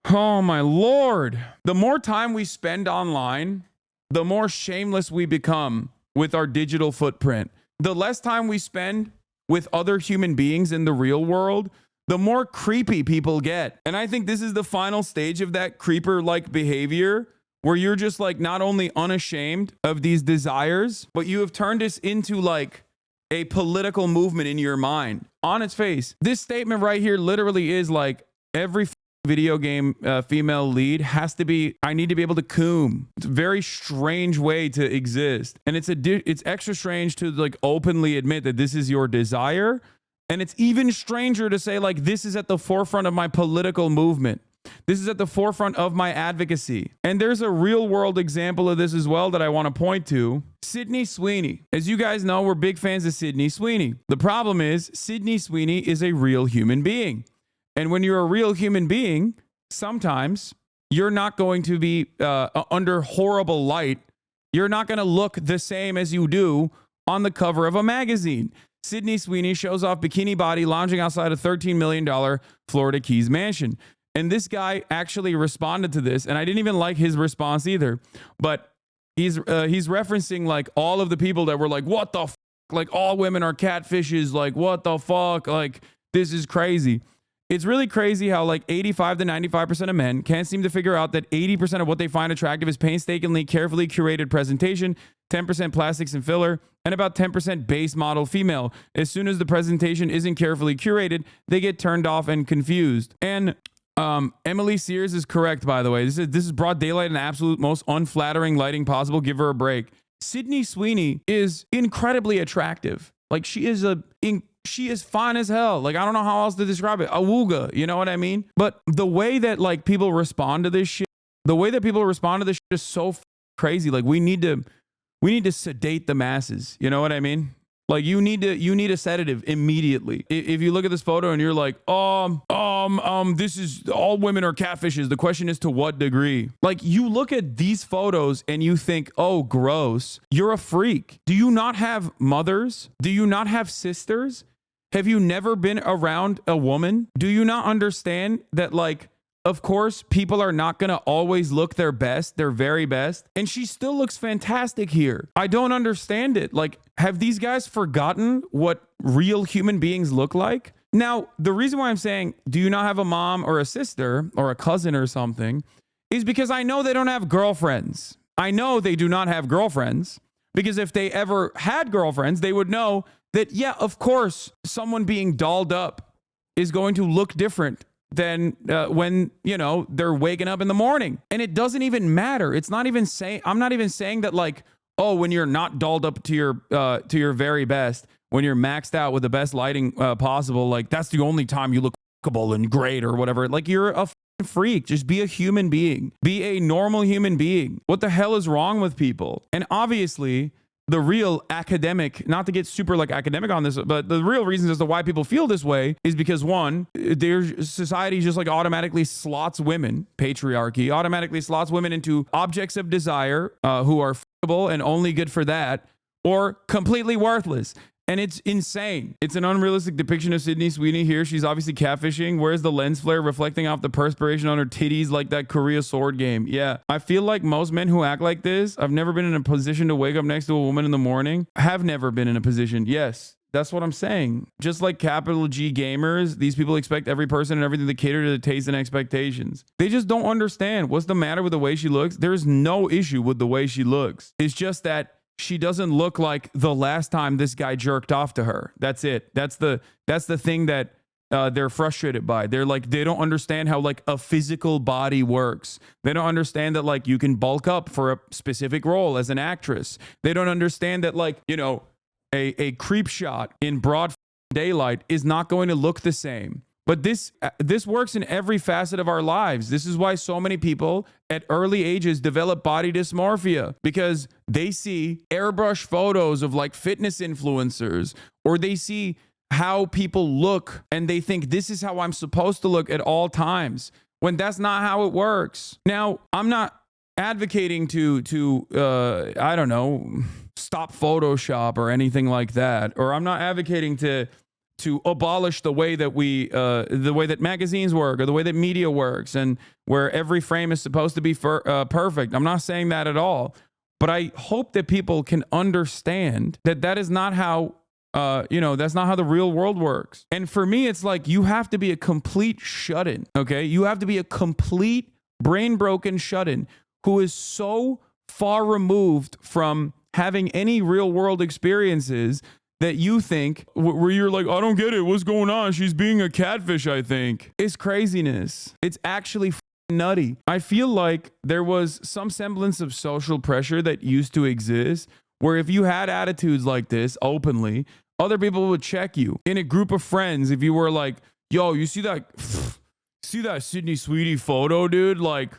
Oh my Lord. The more time we spend online, the more shameless we become with our digital footprint. The less time we spend with other human beings in the real world, the more creepy people get. And I think this is the final stage of that creeper-like behavior, where you're just like not only unashamed of these desires, but you have turned this into like a political movement in your mind. On its face, this statement right here literally is like every video game female lead has to be, I need to be able to coom. It's a very strange way to exist. And it's extra strange to like openly admit that this is your desire. And it's even stranger to say like, this is at the forefront of my political movement. This is at the forefront of my advocacy. And there's a real world example of this as well that I want to point to. Sydney Sweeney. As you guys know, we're big fans of Sydney Sweeney. The problem is Sydney Sweeney is a real human being. And when you're a real human being, sometimes you're not going to be under horrible light. You're not going to look the same as you do on the cover of a magazine. Sydney Sweeney shows off bikini body lounging outside a $13 million Florida Keys mansion. And this guy actually responded to this, and I didn't even like his response either. But he's referencing like all of the people that were like, what the fuck? Like all women are catfishes. Like what the fuck? Like this is crazy. It's really crazy how like 85 to 95% of men can't seem to figure out that 80% of what they find attractive is painstakingly, carefully curated presentation, 10% plastics and filler, and about 10% base model female. As soon as the presentation isn't carefully curated, they get turned off and confused. And Emily Sears is correct, by the way. This is broad daylight and the absolute most unflattering lighting possible. Give her a break. Sydney Sweeney is incredibly attractive. Like she is fine as hell. Like I don't know how else to describe it. Awooga, you know what I mean? But the way that like people respond to this shit, is so crazy. Like we need to sedate the masses. You know what I mean? Like you need a sedative immediately. If you look at this photo and you're like, this is all women are catfishes. The question is to what degree? Like you look at these photos and you think, oh, gross. You're a freak. Do you not have mothers? Do you not have sisters? Have you never been around a woman? Do you not understand that like, of course, people are not going to always look their best, their very best. And she still looks fantastic here. I don't understand it. Like, have these guys forgotten what real human beings look like? Now, the reason why I'm saying, do you not have a mom or a sister or a cousin or something, is because I know they don't have girlfriends. I know they do not have girlfriends, because if they ever had girlfriends, they would know that, yeah, of course, someone being dolled up is going to look different than when, you know, they're waking up in the morning. And it doesn't even matter. It's not even saying, I'm not even saying that like, oh, when you're not dolled up to your very best, when you're maxed out with the best lighting possible, like that's the only time you look fuckable and great or whatever. Like you're a freak. Just be a human being. Be a normal human being. What the hell is wrong with people? And obviously, the real academic, not to get super like academic on this, but the real reasons as to why people feel this way is because one, their society just like automatically slots women, patriarchy, automatically slots women into objects of desire who are fuckable and only good for that, or completely worthless. And it's insane. It's an unrealistic depiction of Sydney Sweeney here. She's obviously catfishing. Where's the lens flare reflecting off the perspiration on her titties like that Korea sword game? Yeah. I feel like most men who act like this, I've never been in a position to wake up next to a woman in the morning. Have never been in a position. Yes. That's what I'm saying. Just like capital G gamers, these people expect every person and everything to cater to the taste and expectations. They just don't understand what's the matter with the way she looks. There's no issue with the way she looks. It's just that she doesn't look like the last time this guy jerked off to her. That's it. That's the thing that they're frustrated by. They're like, they don't understand how like a physical body works. They don't understand that like you can bulk up for a specific role as an actress. They don't understand that like, you know, a creep shot in broad daylight is not going to look the same. But this works in every facet of our lives. This is why so many people at early ages develop body dysmorphia, because they see airbrush photos of like fitness influencers, or they see how people look and they think this is how I'm supposed to look at all times, when that's not how it works. Now, I'm not advocating to I don't know, stop Photoshop or anything like that, or I'm not advocating to to abolish the way that magazines work or the way that media works and where every frame is supposed to be perfect. I'm not saying that at all, but I hope that people can understand that that is not how that's not how the real world works. And for me, it's like you have to be a complete shut-in, okay? You have to be a complete brain-broken shut-in who is so far removed from having any real world experiences that you think, where you're like, I don't get it. What's going on? She's being a catfish, I think. It's craziness. It's actually nutty. I feel like there was some semblance of social pressure that used to exist where if you had attitudes like this openly, other people would check you in a group of friends. If you were like, yo, you see that Sydney Sweeney photo, dude? Like,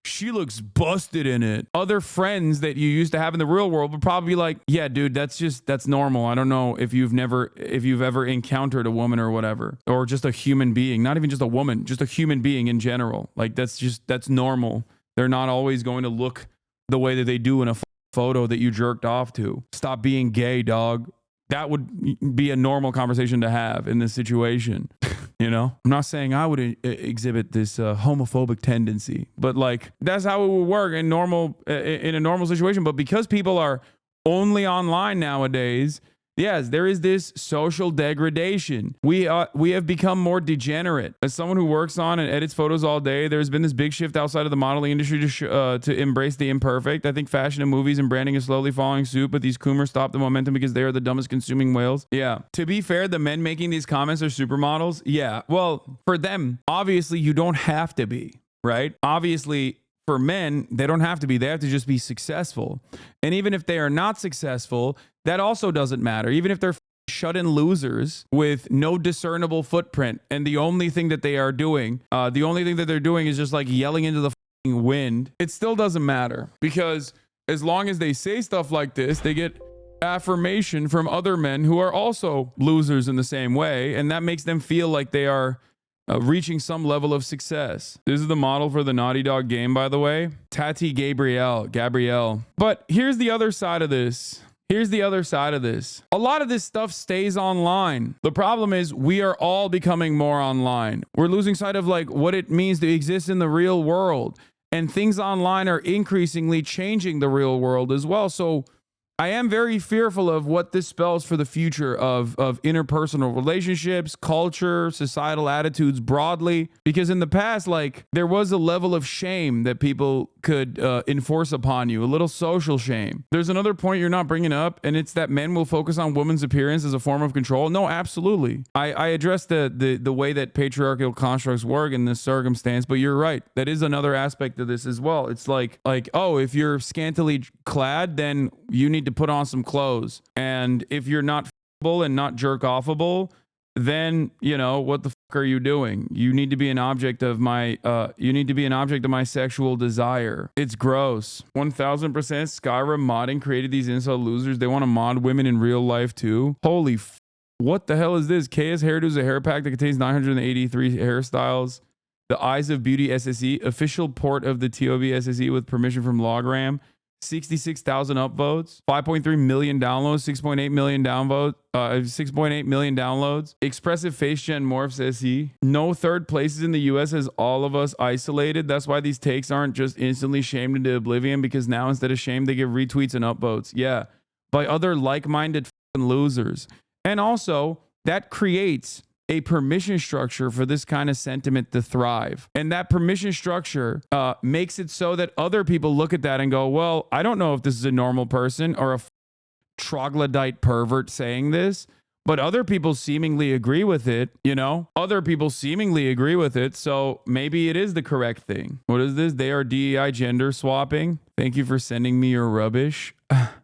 she looks busted in it. Other friends that you used to have in the real world would probably be like, yeah, dude, that's normal. I don't know if you've ever encountered a woman or whatever, or just a human being, not even just a woman, just a human being in general. Like that's normal. They're not always going to look the way that they do in a photo that you jerked off to. Stop being gay, dog. That would be a normal conversation to have in this situation. You know, I'm not saying I would exhibit this homophobic tendency, but like that's how it would work in a normal situation. But because people are only online nowadays, yes, there is this social degradation. We have become more degenerate. As someone who works on and edits photos all day, there's been this big shift outside of the modeling industry to embrace the imperfect. I think fashion and movies and branding is slowly following suit, but these coomers stop the momentum because they are the dumbest consuming whales. Yeah. To be fair, the men making these comments are supermodels. Yeah. Well, for them, obviously you don't have to be, right? Obviously, for men, they don't have to be. They have to just be successful. And even if they are not successful, that also doesn't matter. Even if they're shut-in losers with no discernible footprint, and the only thing that they are doing, is just like yelling into the wind, it still doesn't matter. Because as long as they say stuff like this, they get affirmation from other men who are also losers in the same way, and that makes them feel like they are reaching some level of success. This is the model for the Naughty Dog game, by the way. Tati Gabrielle. But here's the other side of this. A lot of this stuff stays online. The problem is we are all becoming more online. We're losing sight of like what it means to exist in the real world. And things online are increasingly changing the real world as well. So I am very fearful of what this spells for the future of interpersonal relationships, culture, societal attitudes broadly. Because in the past, like, there was a level of shame that people could enforce upon you, a little social shame. There's another point you're not bringing up, and it's that men will focus on women's appearance as a form of control. No, absolutely. I addressed the way that patriarchal constructs work in this circumstance, but you're right. That is another aspect of this as well. It's like, oh, if you're scantily clad, then you need to put on some clothes. And if you're not f***able and not jerk-offable, then, you know, what the fuck are you doing? You need to be an object of my sexual desire. It's gross. 1000% Skyrim modding created these incel losers. They want to mod women in real life too. Holy f***. What the hell is this? KS Hairdo is a hair pack that contains 983 hairstyles. The Eyes of Beauty SSE, official port of the TOB SSE with permission from Logram. 66,000 upvotes, 5.3 million downloads, 6.8 million downvotes, 6.8 million downloads. Expressive Face Gen Morphs SE. No third places in the US has all of us isolated. That's why these takes aren't just instantly shamed into oblivion, because now instead of shame, they get retweets and upvotes. Yeah, by other like-minded losers. And also, that creates a permission structure for this kind of sentiment to thrive. And that permission structure makes it so that other people look at that and go, well, I don't know if this is a normal person or a troglodyte pervert saying this, but other people seemingly agree with it, you know? Other people seemingly agree with it, so maybe it is the correct thing. What is this? They are DEI gender swapping. Thank you for sending me your rubbish.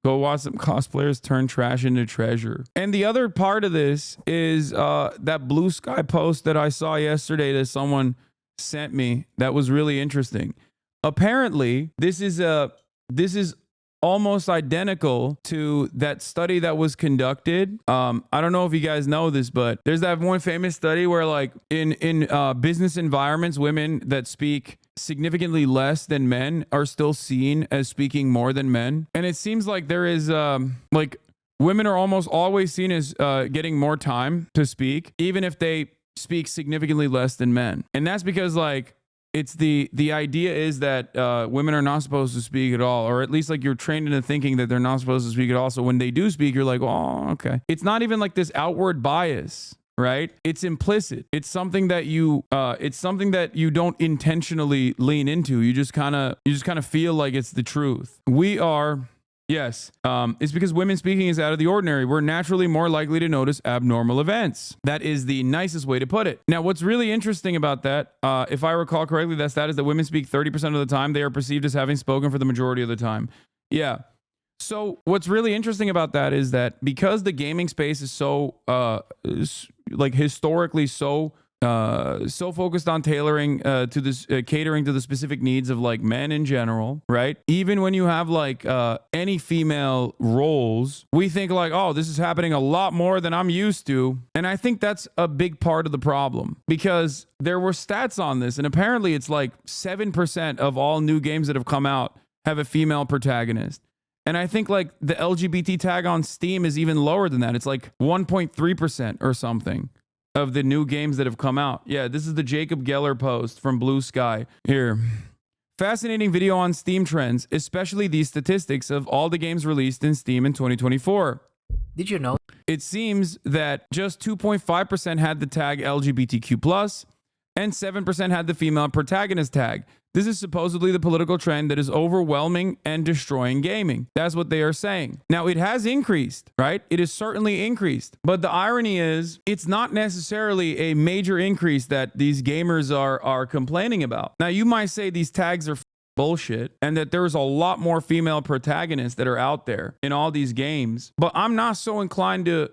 Go watch some cosplayers turn trash into treasure. And the other part of this is that Blue Sky post that I saw yesterday that someone sent me that was really interesting. Apparently, this is almost identical to that study that was conducted. I don't know if you guys know this, but there's that one famous study where, like, in business environments, women that speak significantly less than men are still seen as speaking more than men. And it seems like there is like women are almost always seen as getting more time to speak, even if they speak significantly less than men. And that's because like it's the idea is that women are not supposed to speak at all, or at least like you're trained into thinking that they're not supposed to speak at all. So when they do speak, you're like, oh, okay. It's not even like this outward bias, right? It's implicit. It's something that you don't intentionally lean into. You just kind of feel like it's the truth. Yes, it's because women speaking is out of the ordinary. We're naturally more likely to notice abnormal events. That is the nicest way to put it. Now, what's really interesting about that, if I recall correctly, that stat is that women speak 30% of the time. They are perceived as having spoken for the majority of the time. Yeah. So what's really interesting about that is that because the gaming space is so, like historically so focused on tailoring to this catering to the specific needs of like men in general, right? Even when you have like any female roles, we think like, oh, this is happening a lot more than I'm used to. And I think that's a big part of the problem, because there were stats on this, and apparently it's like 7% of all new games that have come out have a female protagonist. And I think like the LGBT tag on Steam is even lower than that. It's like 1.3% or something of the new games that have come out. Yeah, this is the Jacob Geller post from Blue Sky. Here. Fascinating video on Steam trends, especially these statistics of all the games released in Steam in 2024. Did you know? It seems that just 2.5% had the tag LGBTQ+, and 7% had the female protagonist tag. This is supposedly the political trend that is overwhelming and destroying gaming. That's what they are saying. Now, it has increased, right? It is certainly increased. But the irony is, it's not necessarily a major increase that these gamers are complaining about. Now, you might say these tags are bullshit and that there's a lot more female protagonists that are out there in all these games. But I'm not so inclined to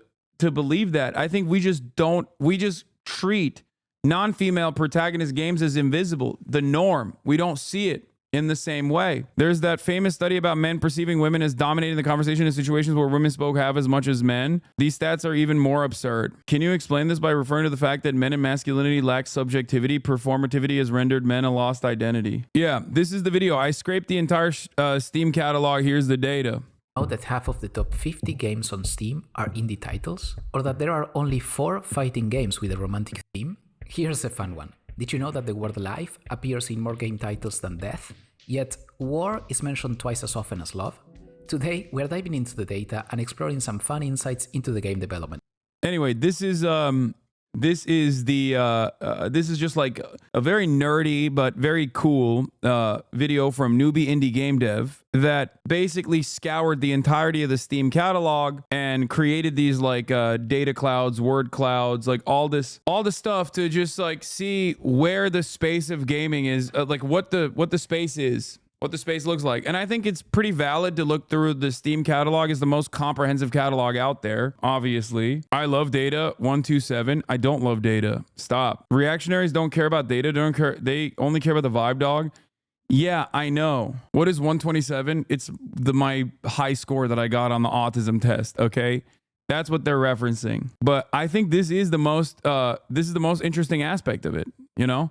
believe that. I think we just treat non-female protagonist games as invisible, the norm. We don't see it in the same way. There's that famous study about men perceiving women as dominating the conversation in situations where women spoke half as much as men. These stats are even more absurd. Can you explain this by referring to the fact that men and masculinity lack subjectivity? Performativity has rendered men a lost identity. Yeah, this is the video. I scraped the entire Steam catalog. Here's the data. Know that half of the top 50 games on Steam are indie titles? Or that there are only 4 fighting games with a romantic theme? Here's a fun one. Did you know that the word life appears in more game titles than death? Yet war is mentioned twice as often as love? Today, we're diving into the data and exploring some fun insights into the game development. Anyway, this is just like a very nerdy but very cool video from Newbie Indie Game Dev that basically scoured the entirety of the Steam catalog and created these like data clouds, word clouds, like all this stuff to just like see where the space of gaming is, like what the space is. What the space looks like. And I think it's pretty valid to look through the Steam catalog. Is the most comprehensive catalog out there, obviously. I love data, 127. I don't love data. Stop. Reactionaries don't care about data. They only care about the vibe, dog. Yeah, I know. What is 127? It's my high score that I got on the autism test, okay? That's what they're referencing. But I think this is the most interesting aspect of it, you know?